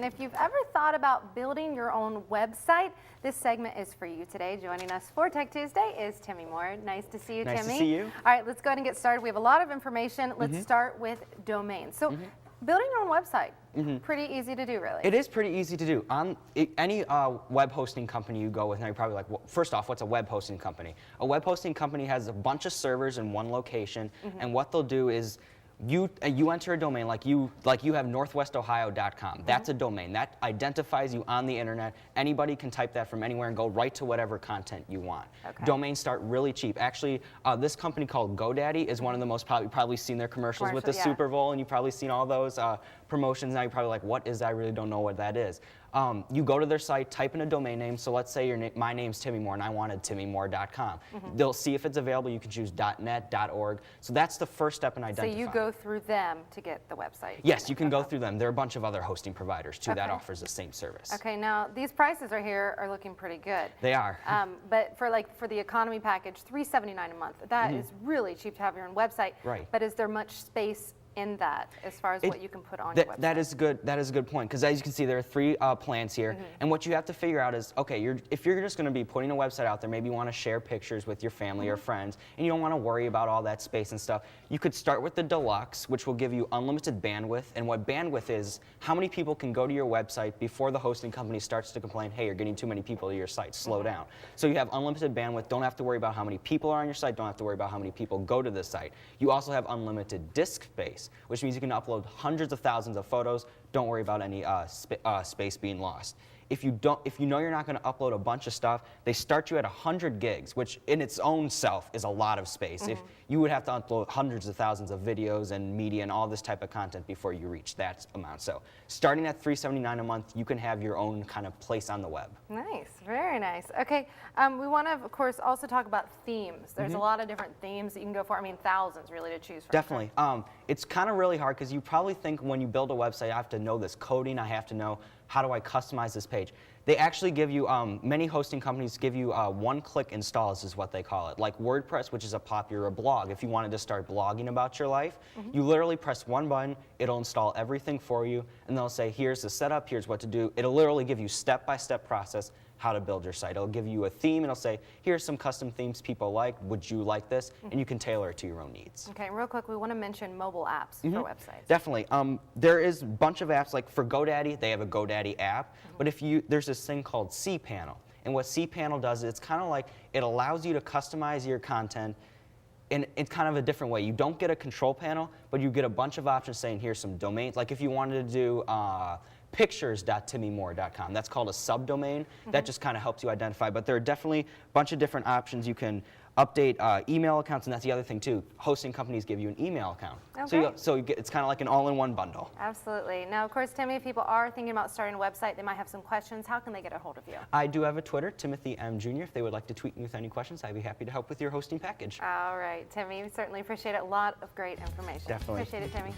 And if you've ever thought about building your own website, this segment is for you today. Joining us for Tech Tuesday is Timmy Moore. Nice to see you, Timmy. Nice to see you. All right, let's go ahead and get started. We have a lot of information. Let's start with domains. So, building your own website, pretty easy to do, really. It is pretty easy to do. Any web hosting company you go with, now you're probably like, well, first off, what's a web hosting company? A web hosting company has a bunch of servers in one location, and what they'll do is you enter a domain like you have northwestohio.com. That's a domain that identifies you on the internet. Anybody can type that from anywhere and go right to whatever content you want. Okay. Domains start really cheap. Actually, this company called GoDaddy is one of the most you've probably seen their commercials with the Super Bowl, and you've probably seen all those promotions. Now you're probably like, what is that? I really don't know what that is. You go to their site, type in a domain name. So let's say my name's Timmy Moore and I wanted timmymore.com. They'll see if it's available. You can choose .net, .org. So that's the first step in identifying. So you go through them to get the website? Yes, you can go through them. There are a bunch of other hosting providers too that offers the same service. Okay, now these prices right here are looking pretty good. They are. But for the economy package, $379 a month. That is really cheap to have your own website. Right. But is there much space in that as far as what you can put on your website? That is good. That is a good point, because as you can see, there are 3 plans here, and what you have to figure out is, okay, if you're just going to be putting a website out there, maybe you want to share pictures with your family or friends, and you don't want to worry about all that space and stuff, you could start with the Deluxe, which will give you unlimited bandwidth. And what bandwidth is, how many people can go to your website before the hosting company starts to complain, hey, you're getting too many people to your site, slow down. So you have unlimited bandwidth, don't have to worry about how many people are on your site, don't have to worry about how many people go to the site. You also have unlimited disk space, which means you can upload hundreds of thousands of photos. Don't worry about any space being lost. If you know you're not going to upload a bunch of stuff, they start you at 100 gigs, which in its own self is a lot of space. If you would have to upload hundreds of thousands of videos and media and all this type of content before you reach that amount. So starting at $379 a month, you can have your own kind of place on the web. Nice, very nice. Okay, we want to, of course, also talk about themes. There's a lot of different themes that you can go for. I mean, thousands really to choose from. Definitely. It's kind of really hard because you probably think when you build a website, I have to know this coding, I have to know how do I customize this page. They actually give you, many hosting companies give you one-click installs is what they call it. Like WordPress, which is a popular blog. If you wanted to start blogging about your life, you literally press one button, it'll install everything for you, and they'll say, here's the setup, here's what to do. It'll literally give you step-by-step process how to build your site. It'll give you a theme, and it'll say, here's some custom themes people like, would you like this? And you can tailor it to your own needs. Okay, real quick, we want to mention mobile apps for websites. Definitely. There is a bunch of apps, like for GoDaddy, they have a GoDaddy app, but there's this thing called cPanel. And what cPanel does is it's kind of like, it allows you to customize your content in kind of a different way. You don't get a control panel, but you get a bunch of options saying, here's some domains. Like if you wanted to do pictures.timmymore.com. That's called a subdomain. That just kind of helps you identify. But there are definitely a bunch of different options. You can update email accounts, and that's the other thing too. Hosting companies give you an email account. Okay. So it's kind of like an all-in-one bundle. Absolutely. Now, of course, Timmy, if people are thinking about starting a website, they might have some questions. How can they get a hold of you? I do have a Twitter, Timothy M. Jr. If they would like to tweet me with any questions, I'd be happy to help with your hosting package. All right, Timmy, we certainly appreciate it. A lot of great information. Definitely. Appreciate it, Timmy.